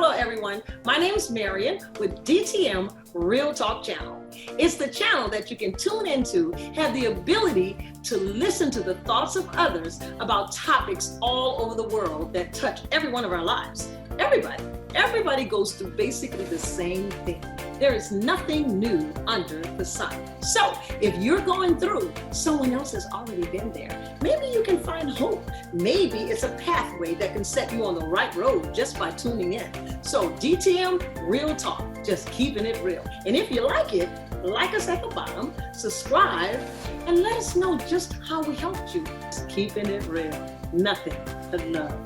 Hello everyone, my name is Marion with DTM Real Talk Channel. It's the channel that you can tune into, have the ability to listen to the thoughts of others about topics all over the world that touch every one of our lives. Everybody goes through basically the same thing. There is nothing new under the sun. So if you're going through, someone else has already been there. Maybe you can find hope. Maybe it's a pathway that can set you on the right road just by tuning in. So DTM Real Talk, just keeping it real. And if you like it, like us at the bottom, subscribe, and let us know just how we helped you. Just keeping it real. Nothing but love.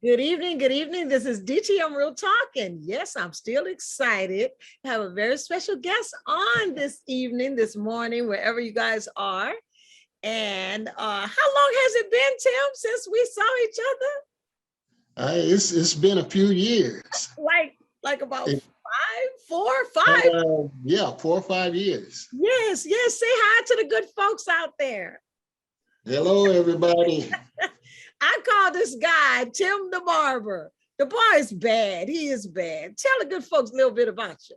Good evening. This is DTM Real Talk, and yes, I'm still excited to have a very special guest on this evening, this morning, wherever you guys are. And how long has it been, Tim, since we saw each other? It's been a few years. Like about 4 or 5? Yeah, 4 or 5 years. Yes. Say hi to the good folks out there. Hello, everybody. I call this guy Tim the Barber. The boy is bad. He is bad. Tell the good folks a little bit about you.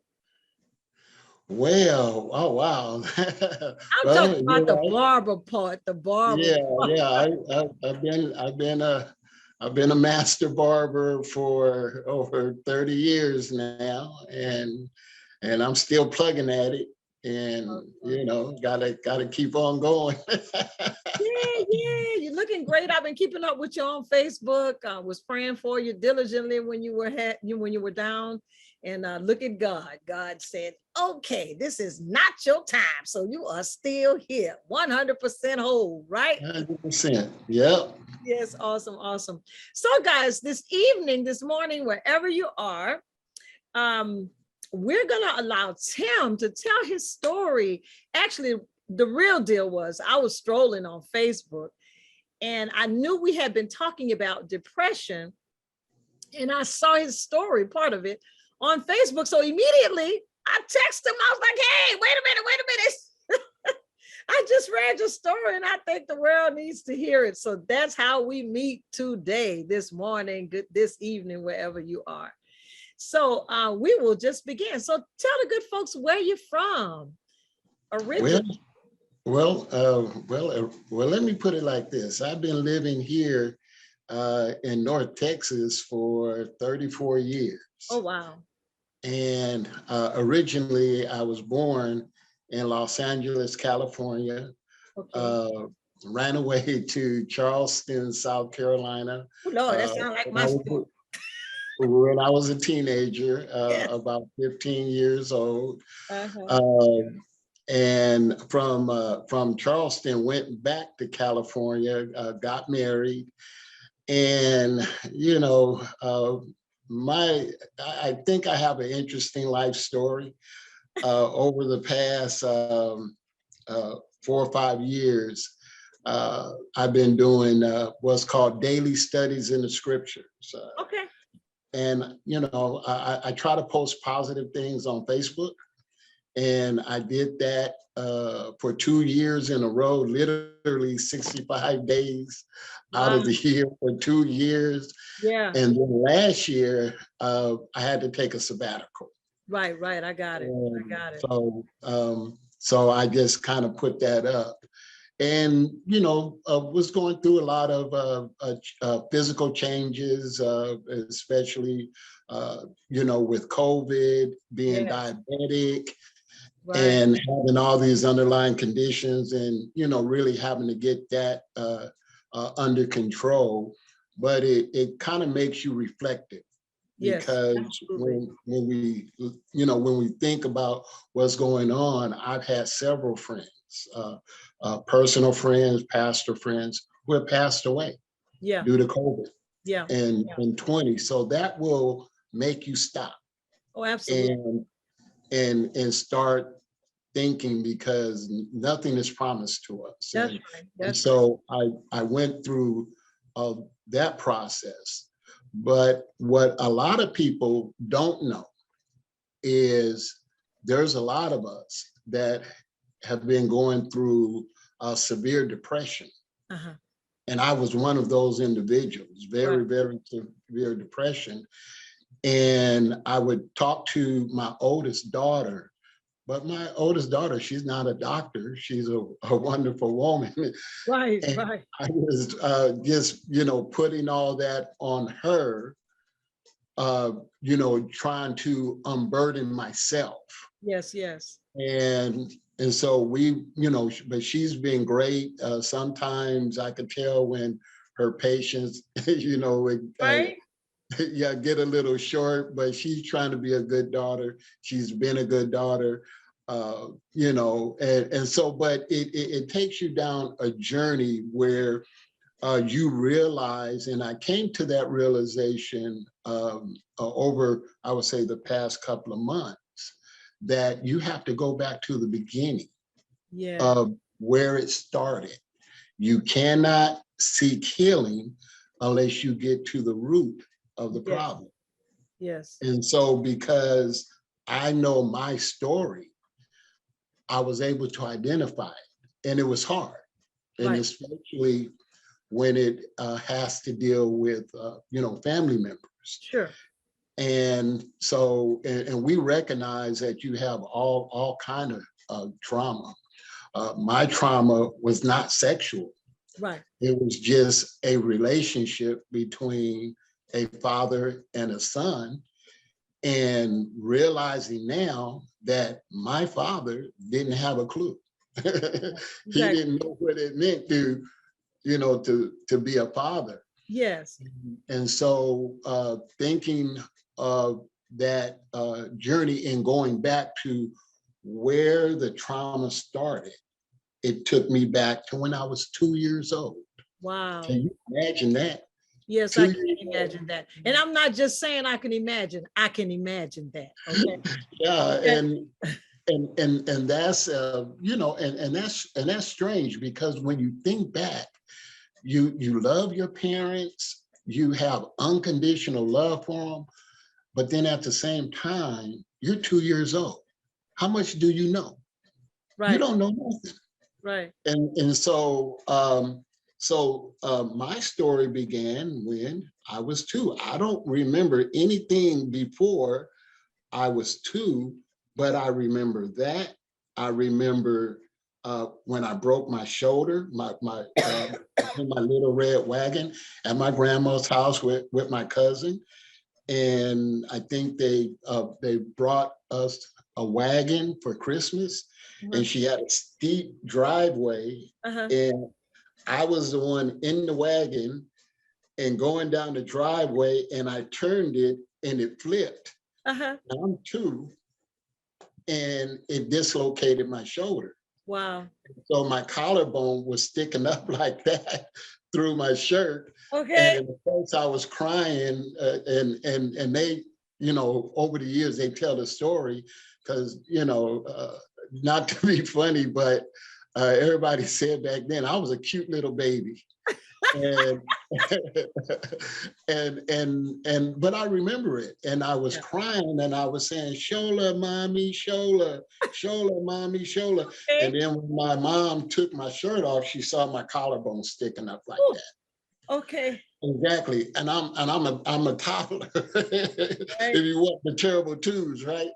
Well, oh wow. I'm talking about the barber part. The barber. Yeah. I've been a master barber for over 30 years now, and I'm still plugging at it. And gotta keep on going. Yeah, you're looking great. I've been keeping up with you on Facebook. I was praying for you diligently when you were down. And look at God. God said, "Okay, this is not your time." So you are still here, 100% whole, right? 100%. Yep. Yes, awesome. So, guys, this morning, wherever you are, we're gonna allow Tim to tell his story. Actually, the real deal was I was strolling on Facebook and I knew we had been talking about depression, and I saw his story, part of it, on Facebook. So immediately I texted him. I was like, "Hey, wait a minute. I just read your story and I think the world needs to hear it." So that's how we meet today, this morning, this evening, wherever you are. So we will just begin. So tell the good folks where you're from originally. Well, let me put it like this. I've been living here in North Texas for 34 years. Oh, wow. And originally I was born in Los Angeles, California. Okay. Ran away to Charleston, South Carolina. Oh, Lord, that sounds like my story. When I was a teenager, about 15 years old. And from Charleston, went back to California, got married. And, I think I have an interesting life story. Over the past 4 or 5 years, I've been doing what's called daily studies in the scriptures. Okay. And, I try to post positive things on Facebook. And I did that for 2 years in a row, literally 65 days out of the year for 2 years. Yeah. And then last year, I had to take a sabbatical. Right. I got it. So I just kind of put that up. And, was going through a lot of physical changes, especially, with COVID, being diabetic, and having all these underlying conditions, and, really having to get that under control. But it kind of makes you reflective. Because when we think about what's going on, I've had several friends, personal friends, pastor friends who have passed away due to COVID in 20. So that will make you stop. Oh, absolutely. And start thinking, because nothing is promised to us. And so I went through that process. But what a lot of people don't know is there's a lot of us that have been going through severe depression. Uh-huh. And I was one of those individuals, very, Right. very severe depression. And I would talk to my oldest daughter, but my oldest daughter, she's not a doctor. She's a wonderful woman. Right, And right. I was just, putting all that on her, trying to unburden myself. Yes, yes. And so but she's been great. Sometimes I could tell when her patience, Right? yeah, get a little short, but she's trying to be a good daughter. She's been a good daughter, and so, but it takes you down a journey where you realize, and I came to that realization over, I would say, the past couple of months, that you have to go back to the beginning Yeah. of where it started. You cannot seek healing unless you get to the root of the Yes. problem. Yes. And so, because I know my story, I was able to identify it, and it was hard. And Right. especially when it has to deal with, family members. Sure. And so, and we recognize that you have all kind of trauma. My trauma was not sexual. Right. It was just a relationship between a father and a son, and realizing now that my father didn't have a clue. He Exactly. didn't know what it meant to be a father. Yes. And so thinking of that journey and going back to where the trauma started, it took me back to when I was 2 years old. Wow. Can you imagine that? Yes, I 2 can years old. imagine that. And I'm not just saying I can imagine that. Okay. Yeah, Okay. and that's and that's strange, because when you think back, you love your parents, you have unconditional love for them, but then at the same time, you're 2 years old. How much do you know? You Right. don't know nothing. Right. And so my story began when I was 2. I don't remember anything before I was 2, but I remember that. I remember when I broke my shoulder, in my little red wagon at my grandma's house with my cousin. And I think they brought us a wagon for Christmas, Uh-huh. and she had a steep driveway, Uh-huh. and I was the one in the wagon and going down the driveway, and I turned it and it flipped. Uh-huh. Now I'm 2, and it dislocated my shoulder. Wow. So my collarbone was sticking up like that through my shirt. Okay. And of course I was crying, and they, over the years they tell the story, because, not to be funny, but everybody said back then I was a cute little baby. And but I remember it, and I was crying, and I was saying, "Shola, mommy, Shola, Shola, mommy, Shola." And Okay. then when my mom took my shirt off, she saw my collarbone sticking up like Ooh. that. Okay. Exactly, and I'm a toddler. Right. If you want the terrible twos, right?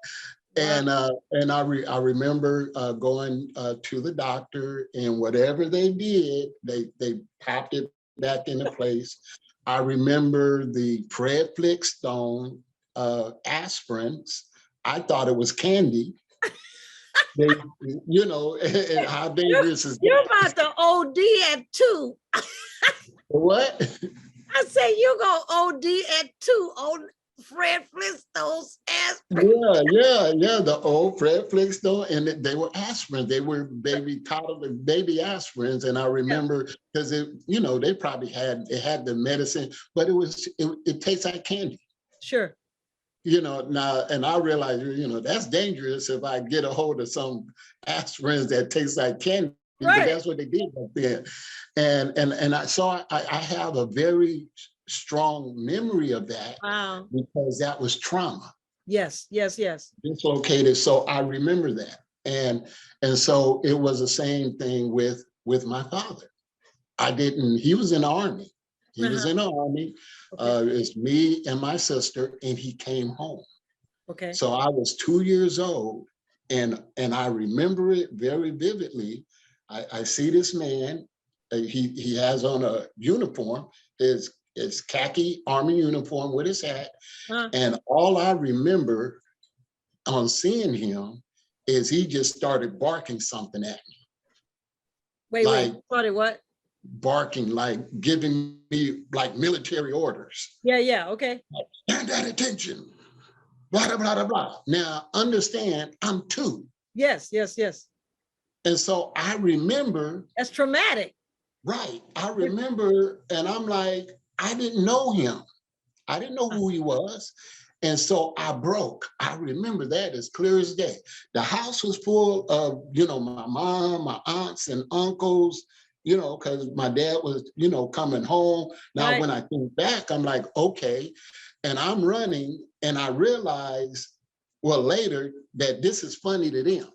Wow. And I remember going to the doctor, and whatever they did, they popped it back into place. I remember the Predflixstone aspirins. I thought it was candy. They, and how dangerous is You're that? about to OD at 2. What? I say you gonna OD at 2 on Fred Flintstone's aspirin. Yeah. The old Predflixstone, and they were aspirins. They were baby toddler, baby aspirins. And I Yeah. remember, because they probably had the medicine, but it tastes like candy. Sure. Now, and I realize, that's dangerous if I get a hold of some aspirins that taste like candy. But Right. that's what they did back then. And I have a very strong memory of that, Wow. because that was trauma. Yes, yes, yes. Dislocated. So I remember that. And so it was the same thing with my father. He was in the army. He was Uh-huh. in the army. Okay. It's me and my sister, and he came home. Okay. So I was 2 years old, and I remember it very vividly. I see this man. He has on a uniform, his khaki army uniform with his hat, Uh, and all I remember on seeing him is he just started barking something at me, wait. like Started what? barking, like giving me like military orders. Yeah, yeah. Okay. Like, stand at attention, blah, blah, blah, blah, blah. Now, understand, I'm 2. Yes, yes, yes. And so I remember, That's traumatic. right, I remember, and I'm like, I didn't know him. I didn't know who he was. And so I broke. I remember that as clear as day. The house was full of, my mom, my aunts and uncles, because my dad was, coming home. Now, Right. when I think back, I'm like, okay. And I'm running, and I realize, well, later, that this is funny to them.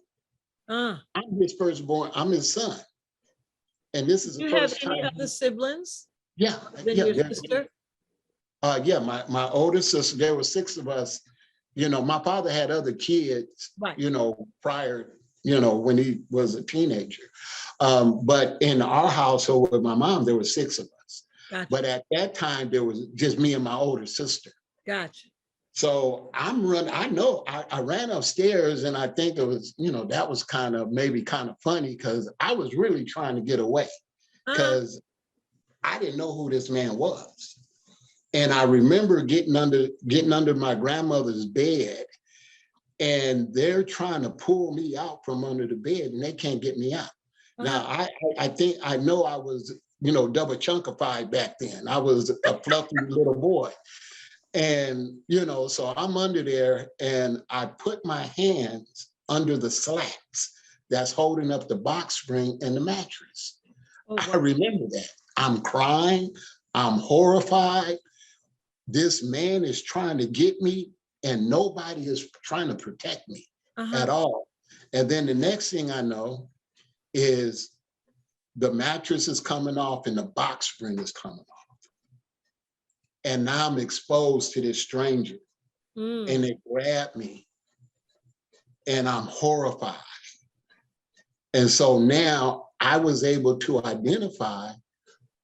Uh, I'm his firstborn, I'm his son. And this is do the you have first any time. other siblings Yeah, than yeah. your sister? Yeah, my older sister, there were 6 of us. My father had other kids, Right. prior, when he was a teenager. But in our household with my mom, there were 6 of us. Gotcha. But at that time, there was just me and my older sister. Gotcha. So I'm running, I ran upstairs, and I think it was, that was maybe kind of funny, because I was really trying to get away, because I didn't know who this man was. And I remember getting under my grandmother's bed, and they're trying to pull me out from under the bed, and they can't get me out. Now, I think I know I was, double chunkified back then. I was a fluffy little boy. And, so I'm under there, and I put my hands under the slats that's holding up the box spring and the mattress. Oh, I wow. remember that. I'm crying. I'm horrified. This man is trying to get me, and nobody is trying to protect me at all. And then the next thing I know is the mattress is coming off and the box spring is coming off. And now I'm exposed to this stranger, and they grab me, and I'm horrified. And so now I was able to identify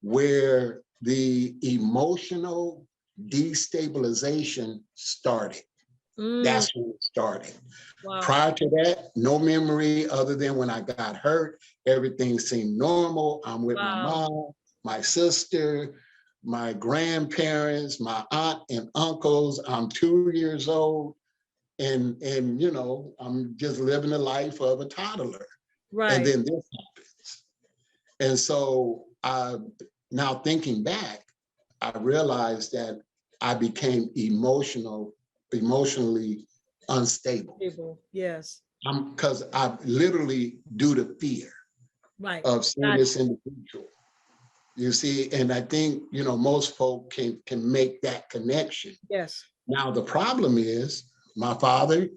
where the emotional destabilization started. That's when it started. Wow. Prior to that, no memory other than when I got hurt. Everything seemed normal. I'm with my mom, my sister, my grandparents, my aunt and uncles. I'm 2 years old, and I'm just living the life of a toddler. Right. And then this happens. And so now thinking back, I realized that I became emotionally unstable. Yes. Because I literally, due to fear of seeing this individual. You see, and I think, most folk can make that connection. Yes. Now, the problem is my father,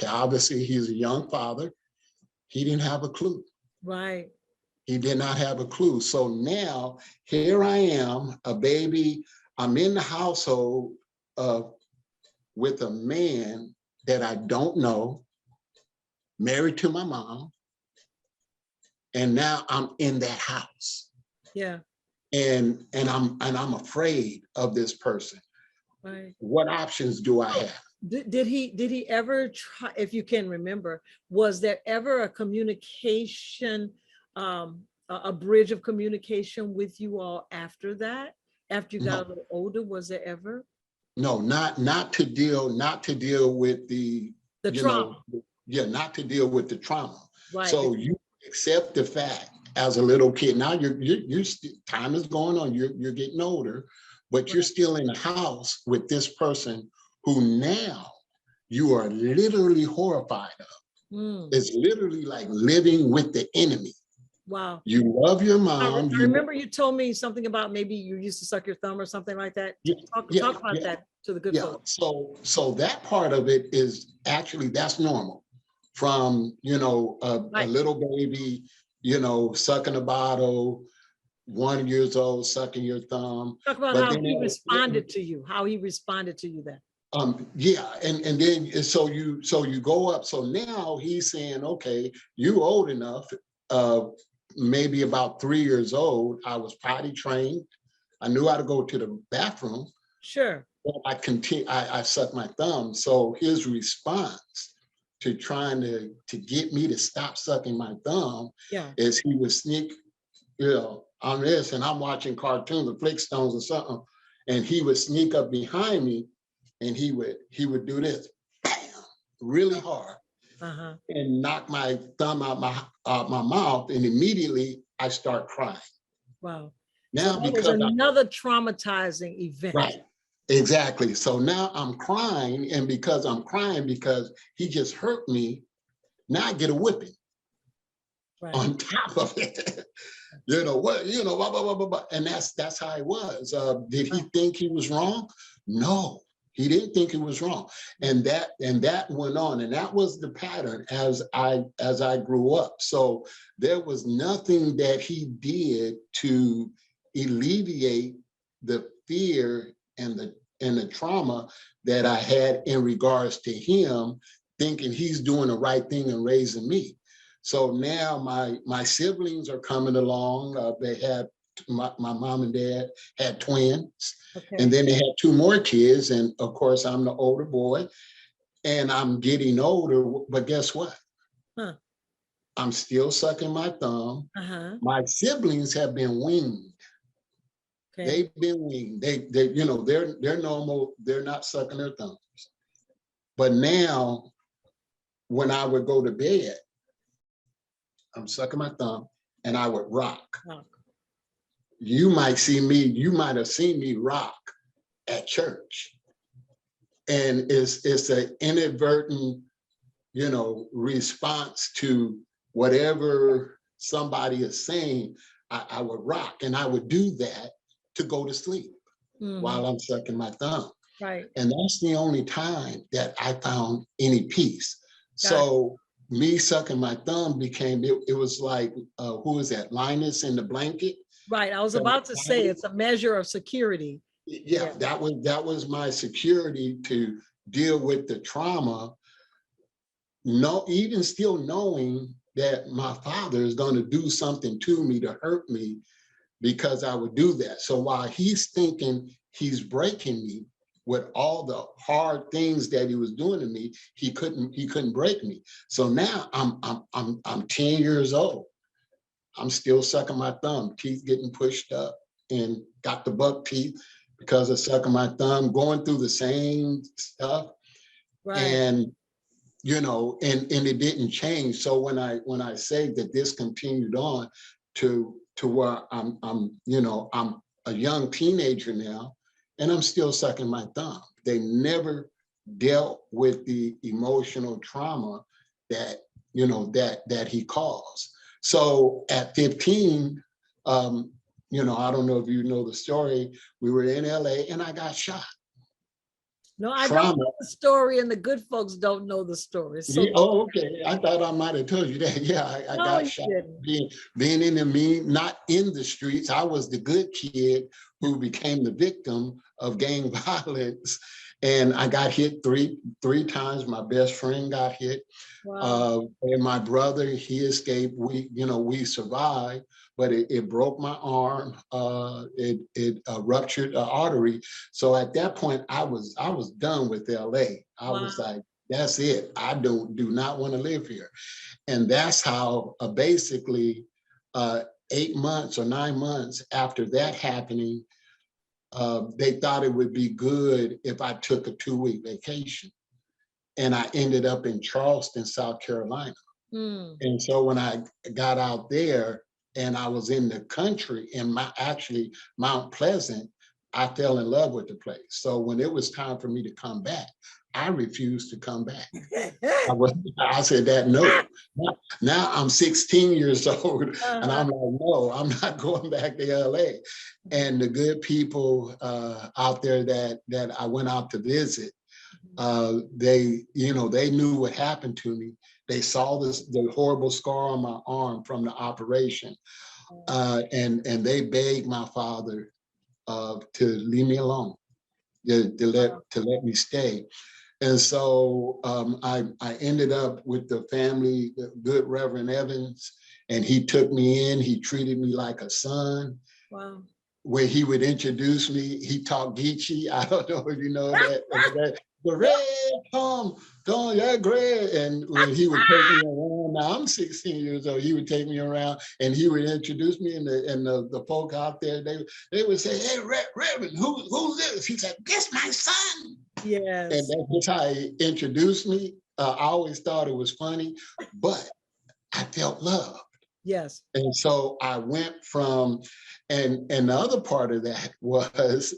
obviously he's a young father. He didn't have a clue. Right. He did not have a clue. So now here I am, a baby. I'm in the household with a man that I don't know, married to my mom. And now I'm in that house. Yeah. And I'm afraid of this person. Right. What options do I have? Did he ever try, if you can remember, was there ever a communication, a bridge of communication with you all after that? After you got a little older, was there ever? No, not to deal with the trauma. Not to deal with the trauma. Right. So you accept the fact as a little kid. Now you're time is going on. You're getting older, but you're still in the house with this person who now you are literally horrified of. It's literally like living with the enemy. Wow. You love your I mom. remember you told me something about maybe you used to suck your thumb or something like that. Yeah, Talk yeah, about yeah, that to the good yeah. folks. So that part of it is actually, that's normal. From, a Right. little baby, sucking a bottle, 1 years old, sucking your thumb. Talk about But how then, he responded to you, how he responded to you then. yeah, and then so you go up. So now he's saying, okay, you old enough. Uh, maybe about 3 years old, I was potty trained. I knew how to go to the bathroom. Sure. But I sucked my thumb. So his response to trying to get me to stop sucking my thumb Yeah. is he would sneak, on this, and I'm watching cartoons, the Flintstones or something, and he would sneak up behind me, and he would do this, bam, really hard, Uh-huh. and knock my thumb out my mouth, and immediately I start crying. Wow. So Now that was because another traumatizing event. right. Exactly. So now I'm crying, and because I'm crying because he just hurt me, now I get a whipping Right. on top of it. Blah, blah, blah, blah, blah. And that's how it was. Did he Right. think he was wrong? No, he didn't think he was wrong. And that went on, and that was the pattern as I grew up. So there was nothing that he did to alleviate the fear and the trauma that I had in regards to him thinking he's doing the right thing and raising me. So now my siblings are coming along. They had my mom and dad had twins, Okay. and then they had two more kids. And of course, I'm the older boy, and I'm getting older. But guess what? Huh. I'm still sucking my thumb. Uh-huh. My siblings have been weaned. Okay. They've been weaned. They're normal. They're not sucking their thumbs. But now, when I would go to bed, I'm sucking my thumb, and I would rock. Wow. You might have seen me rock at church. And it's an inadvertent, response to whatever somebody is saying. I would rock, and I would do that to go to sleep while I'm sucking my thumb. Right. And that's the only time that I found any peace. Got it. So me sucking my thumb it was like, who is that? Linus in the blanket. Right. I was So about to say it's a measure of security. yeah, that was my security to deal with the trauma. No, even still knowing that my father is going to do something to me to hurt me because I would do that. So while he's thinking he's breaking me with all the hard things that he was doing to me, he couldn't break me. So now I'm 10 years old. I'm still sucking my thumb, teeth getting pushed up, and got the buck teeth because of sucking my thumb, going through the same stuff. Right. And and it didn't change. So when I say that this continued on to where I'm a young teenager now, and I'm still sucking my thumb. They never dealt with the emotional trauma that he caused. So at 15, I don't know if you know the story. We were in LA, and I got shot. No, I don't Trauma. know the story, and the good folks don't know the story. So Yeah, oh, okay. I thought I might have told you that. Yeah, I no, got you shot didn't. being in the not in the streets. I was the good kid who became the victim of gang violence, and I got hit three times. My best friend got hit, Wow. and my brother, he escaped. We survived, but it broke my arm. It ruptured the artery. So at that point, I was done with LA. I Wow. was like, that's it. I do not want to live here. And that's how basically 8 months or 9 months after that happening, they thought it would be good if I took a 2-week vacation. And I ended up in Charleston, South Carolina. Mm. And so when I got out there and I was in the country, in actually Mount Pleasant, I fell in love with the place. So when it was time for me to come back, I refused to come back. I said that no. Now I'm 16 years old, and I'm like, no, I'm not going back to LA. And the good people out there that I went out to visit, they knew what happened to me. They saw the horrible scar on my arm from the operation, and they begged my father to leave me alone, to let me stay. And so I ended up with the family, the good Reverend Evans, and he took me in. He treated me like a son. Wow. Where he would introduce me, he talked Geechee. I don't know if you know that. Greg, Tom, yeah, Greg. And when he would take me around, now I'm 16 years old, he would take me around and he would introduce me, and the folk out there, they would say, hey, Reverend, who's this? He said, this my son. Yes. And that's just how he introduced me. I always thought it was funny, but I felt love. Yes. And so I went from, and the other part of that was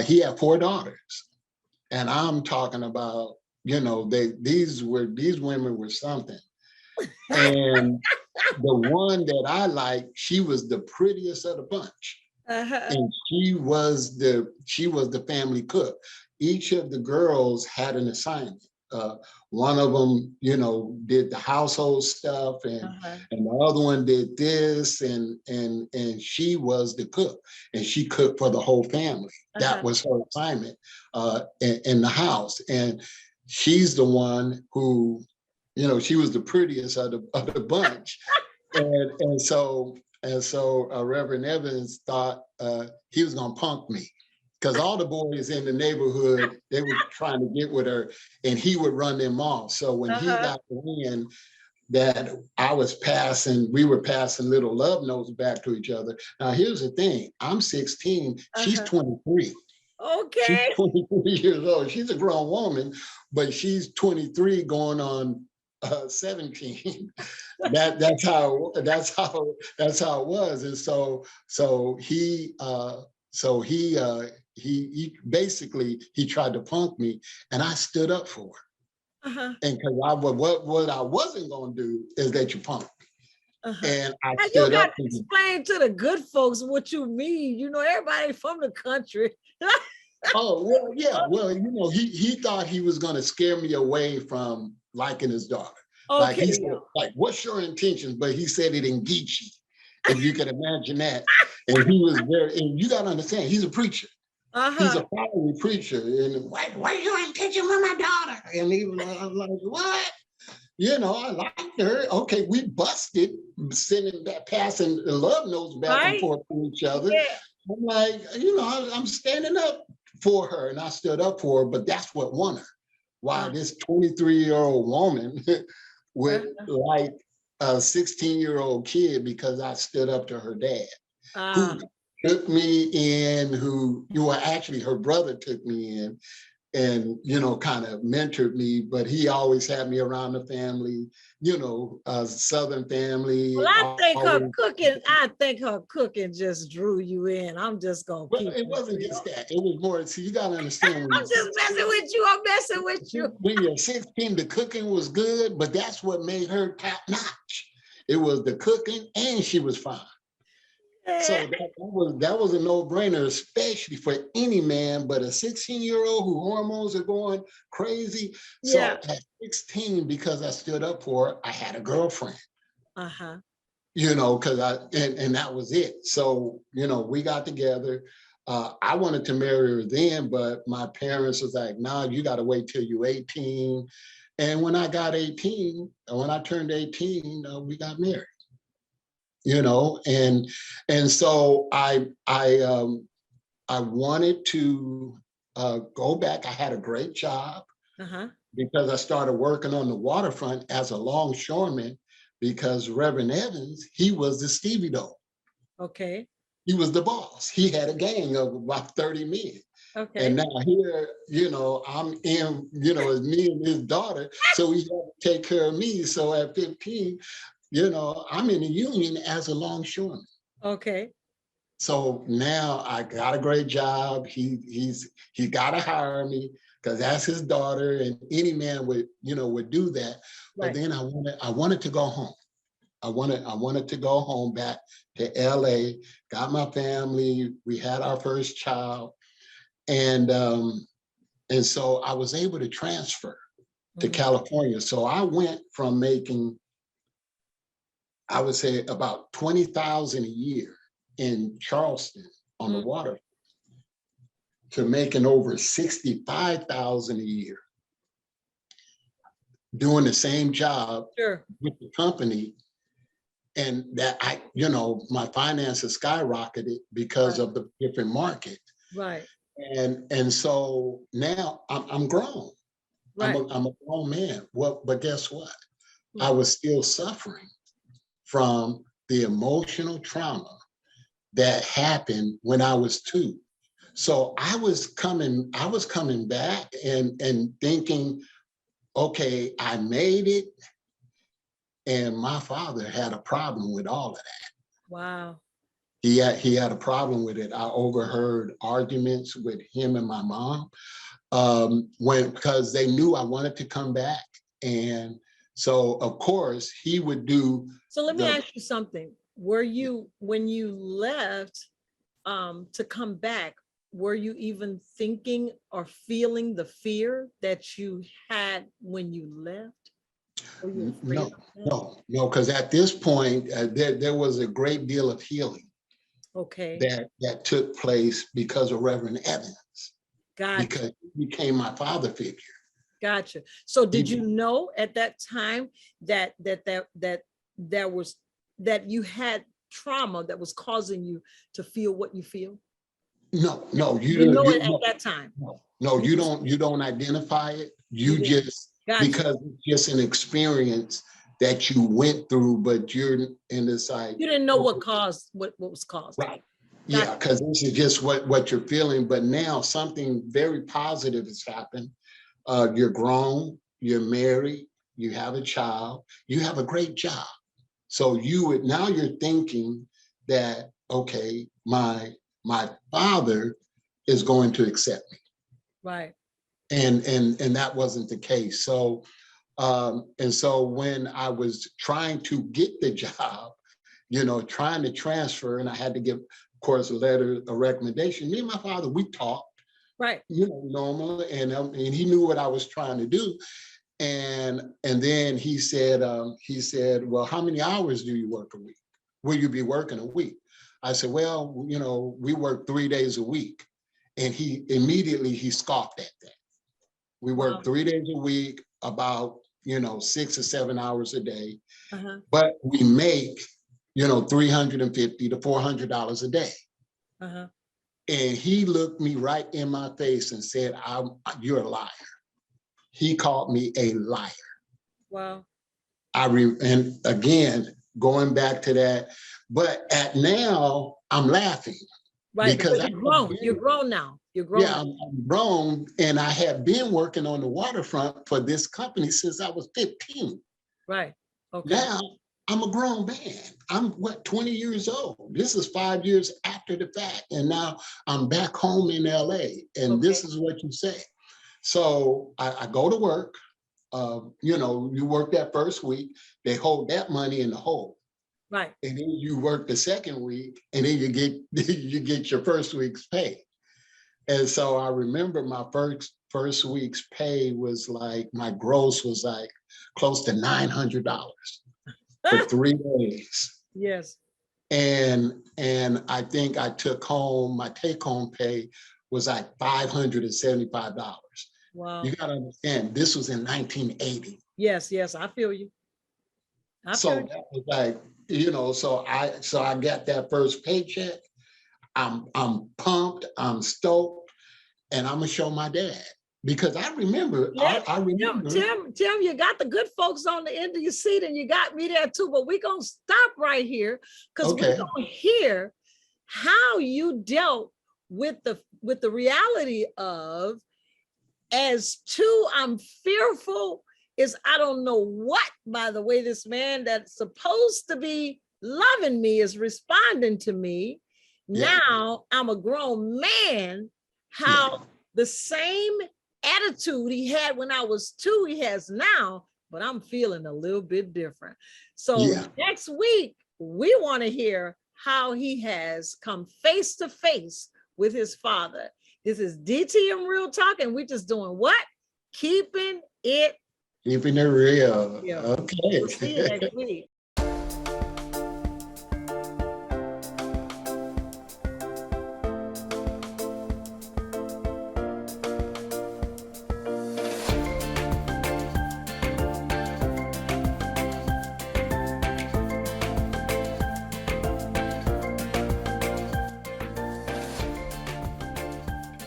he had 4 daughters. And I'm talking about, these women were something. And the one that I liked, she was the prettiest of the bunch. And she was the family cook. Each of the girls had an assignment. One of them, did the household stuff, and the other one did this, and she was the cook, and she cooked for the whole family. That was her assignment in the house. And she's the one who, she was the prettiest of the bunch. And so Reverend Evans thought he was gonna punk me, because all the boys in the neighborhood, they were trying to get with her, and he would run them off. So when he got in, that we were passing little love notes back to each other. Now here's the thing: I'm 16, she's 23. Okay. She's 23 years old. She's a grown woman, but she's 23 going on 17. That's how it was. And so he basically tried to punk me, and I stood up for her. And because what I wasn't going to do is let you punk me. And I stood up. You got to explain to the good folks what you mean. Everybody from the country. Oh, well, yeah. Well, he thought he was going to scare me away from liking his daughter. Okay. Like he said, what's your intentions? But he said it in Geechee, if you can imagine that. And he was and you got to understand, he's a preacher. He's a fiery preacher. And what your intention with my daughter? And he was like, what? I liked her. Okay, we busted, passing love notes back and forth to each other. Yeah. I'm like, I'm standing up for her, and I stood up for her, but that's what won her. Why this 23-year-old woman would like a 16-year-old kid, because I stood up to her dad, who took me in, actually her brother took me in, and kind of mentored me, but he always had me around the family, Southern family. Well, I think her cooking just drew you in. I'm just gonna keep it wasn't just that. It was more, see, you gotta understand. I'm just messing with you. I'm messing with you. When you're 16, the cooking was good, but that's what made her top notch. It was the cooking, and she was fine. So that was a no-brainer, especially for any man, but a 16-year-old whose hormones are going crazy. So at 16, because I stood up for her, I had a girlfriend. Because and that was it. So, we got together. I wanted to marry her then, but my parents was like, nah, you got to wait till you're 18. And when I got 18, when I turned 18, we got married. And so I wanted to go back. I had a great job because I started working on the waterfront as a longshoreman, because Reverend Evans, he was the Stevie Doe. Okay. He was the boss. He had a gang of about 30 men. Okay. And now here, I'm in, it's me and his daughter. So he had to take care of me. So at 15, I'm in the union as a longshoreman. Okay. So now I got a great job. He got to hire me because that's his daughter, and any man would, would do that. But Right. then I wanted to go home. I wanted to go home back to LA, got my family, we had our first child. And so I was able to transfer to California. So I went from making, I would say, about 20,000 a year in Charleston on the water to making over 65,000 a year doing the same job with the company. And that my finances skyrocketed because of the different market. Right. And so now I'm grown. Right. I'm a grown man. Well, but guess what? I was still suffering from the emotional trauma that happened when I was 2. So I was coming back and thinking, okay, I made it. And my father had a problem with all of that. Wow. He had a problem with it. I overheard arguments with him and my mom because they knew I wanted to come back. And so, of course, he would do. So let me ask you something. Were you, when you left to come back, were you even thinking or feeling the fear that you had when you left? No, because at this point, there was a great deal of healing that took place because of Reverend Evans. Gotcha. Because he became my father figure. Gotcha. So did you know at that time that you had trauma that was causing you to feel what you feel? No, you know it at that time. No, you don't identify it. You just because it's just an experience that you went through, but you're in this side. You didn't know what was caused. Right. Yeah, because this is just what you're feeling. But now something very positive has happened. You're grown, you're married, you have a child, you have a great job. So now you're thinking that, okay, my father is going to accept me. Right. And that wasn't the case. So and so when I was trying to get the job, trying to transfer, and I had to give, of course, a recommendation. Me and my father, we talked. Right. Normal, and he knew what I was trying to do. And then he said, well, how many hours do you work a week? Will you be working a week? I said, well, we work 3 days a week. And he immediately scoffed at that. We work 3 days a week, about 6 or 7 hours a day, but we make $350 to $400 a day. And he looked me right in my face and said, "You're a liar." He called me a liar. Wow. And again, going back to that, but now I'm laughing. Right, because you're grown now. You're grown. Yeah, I'm grown, and I have been working on the waterfront for this company since I was 15. Right. Okay. Now I'm a grown man. I'm 20 years old. This is 5 years after the fact, and now I'm back home in LA, and this is what you say. So I go to work. You work that first week, they hold that money in the hole. Right. And then you work the second week, and then you get your first week's pay. And so I remember my first week's pay was like, my gross was like close to $900 for 3 days. Yes. And I think I took home, my take-home pay was like $575. Wow. You got to understand, this was in 1980. Yes, I feel you. So that was like, so I got that first paycheck. I'm pumped, I'm stoked, and I'm gonna show my dad, because I remember. I remember. Tim, you got the good folks on the end of your seat, and you got me there too. But we're gonna stop right here because we're gonna hear how you dealt with the reality of, as two, I'm fearful is I don't know what, by the way this man that's supposed to be loving me is responding to me. Yeah. Now I'm a grown man. How the same attitude he had when I was 2, he has now, but I'm feeling a little bit different. So next week, we want to hear how he has come face to face with his father. This is DTM Real Talk, and we're just doing what? Keeping it real. Yeah. Okay. We'll see you next week.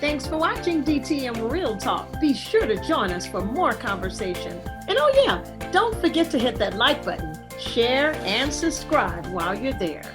Thanks for watching DTM Real Talk. Be sure to join us for more conversation. And oh yeah, don't forget to hit that like button, share, and subscribe while you're there.